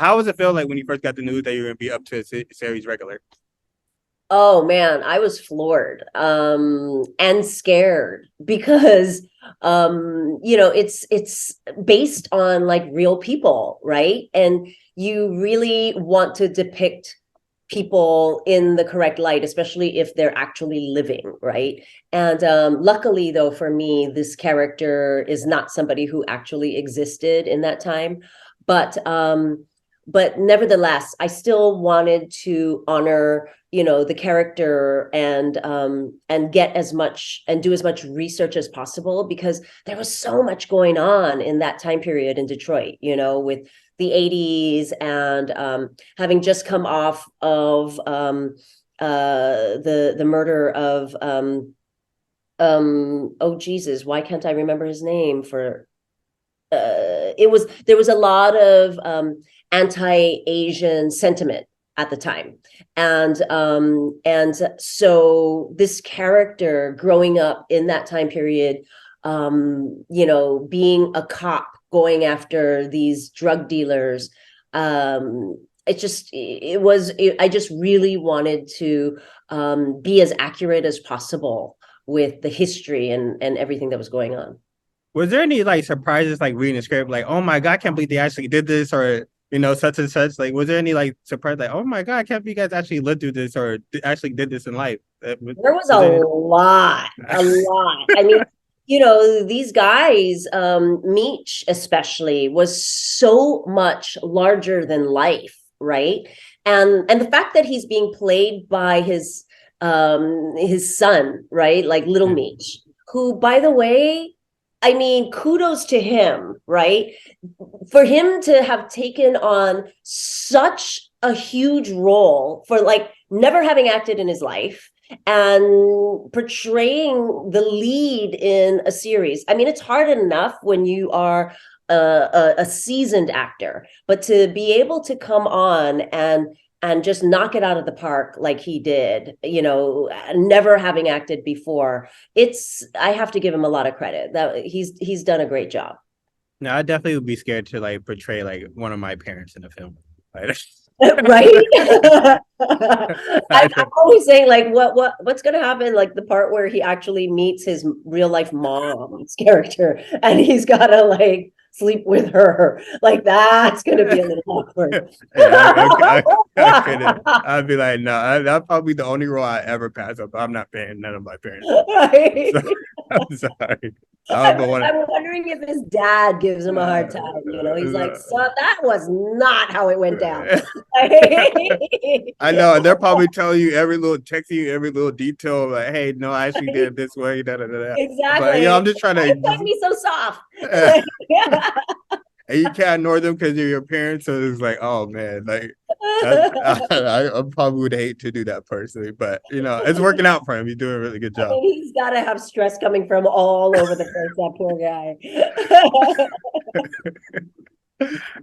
How was it feel like when you first got the news that you were gonna be up to a series regular? Oh man, I was floored and scared because it's based on like real people, right? And you really want to depict people in the correct light, especially if they're actually living, right? And luckily though for me, this character is not somebody who actually existed in that time, but but nevertheless, I still wanted to honor the character and get as much and do as much research as possible because there was so much going on in that time period in Detroit, with the 80s and having just come off of the murder of oh Jesus, why can't I remember his name for it was there was a lot of anti-Asian sentiment at the time. And so this character growing up in that time period, being a cop going after these drug dealers, I just really wanted to be as accurate as possible with the history and everything that was going on. Was there any like surprises like reading the script, like, oh my God, I can't believe they actually did this, or such and such? Like, was there any like surprise, like, oh my God, I can't believe you guys actually lived through this or actually did this in life? There was Was a there lot, a lot. I mean, these guys, Meech especially, was so much larger than life, right? And the fact that he's being played by his son, right? Like Little yeah. Meech, who, by the way, I mean, kudos to him, right? For him to have taken on such a huge role for like never having acted in his life and portraying the lead in a series. I mean, it's hard enough when you are a seasoned actor, but to be able to come on and just knock it out of the park like he did, never having acted before. I have to give him a lot of credit that he's done a great job. No, I definitely would be scared to like portray like one of my parents in a film. Like, Right. I I'm always saying like what's gonna happen, like the part where he actually meets his real life mom's character and he's gotta like sleep with her, like that's gonna be a little awkward. yeah, I couldn't. I'd be like, no, that's probably the only role I ever pass up. I'm not paying none of my parents. So Right. I'm sorry. I I'm, don't want I'm wondering if his dad gives him a hard time. He's like, son, that was not how it went down. I know, and they're probably telling you every little, texting you every little detail, like, "Hey, no, I actually did it this way." Da da da da. But Exactly. I'm just trying Why to are you just, playing me so soft? and you can't ignore them because you're your parents. So it's like, oh man, like I probably would hate to do that personally, but it's working out for him. He's doing a really good I job. mean, he's got to have stress coming from all over the place, that poor guy.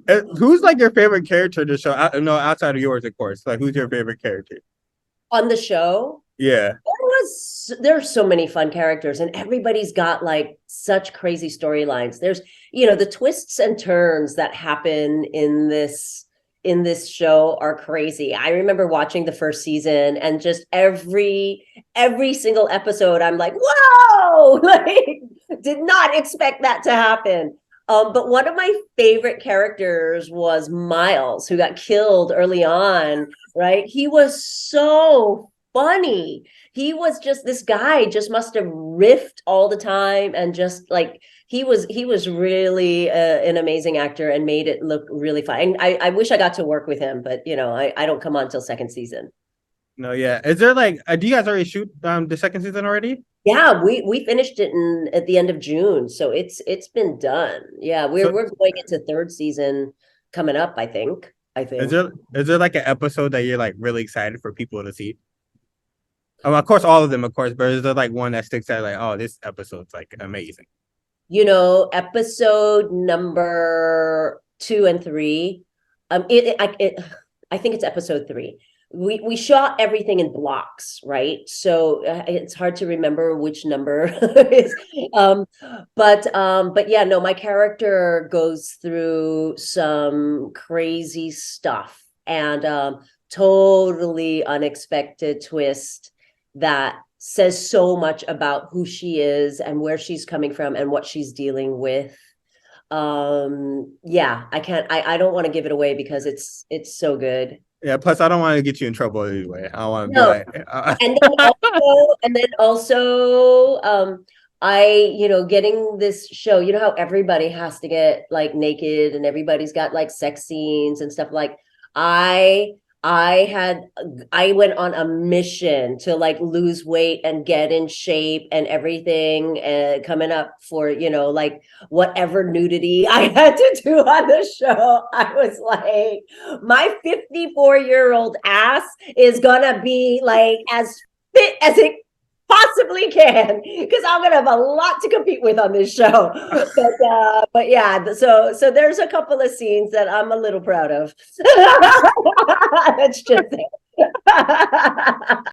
And who's like your favorite character to show? No, outside of yours, of course. Like, who's your favorite character? On the show, Yeah. there's so many fun characters and everybody's got like such crazy storylines. There's the twists and turns that happen in this show are crazy. I remember watching the first season and just every single episode I'm like, whoa, like did not expect that to happen. But one of my favorite characters was Miles, who got killed early on, right? He was so funny. He was just this guy just must have riffed all the time and just like he was really an amazing actor and made it look really fun. And I wish I got to work with him, but I don't come on till second season. No, yeah. Is there like, do you guys already shoot the second season already? Yeah, we finished it at the end of June, so it's been done. Yeah, we're So we're going into third season coming up, I think. I is think. there like an episode that you're like really excited for people to see? Of course, all of them, of course, but is there like one that sticks out like, oh, this episode's like amazing? Episode number 2 and 3. I think it's episode 3. we shot everything in blocks, right? So it's hard to remember which number is. But yeah, no, my character goes through some crazy stuff, and totally unexpected twist that says so much about who she is and where she's coming from and what she's dealing with. Yeah, I don't want to give it away because it's so good. Yeah. Plus, I don't want to get you in trouble anyway. I don't want to be No, like, and then also, getting this show, you know how everybody has to get like naked and everybody's got like sex scenes and stuff. Like I I had I went on a mission to like lose weight and get in shape and everything, coming up for, like whatever nudity I had to do on the show. I was like, my 54-year-old ass is gonna be like as fit as it possibly can, because I'm gonna have a lot to compete with on this show. But yeah, so there's a couple of scenes that I'm a little proud of. That's just it.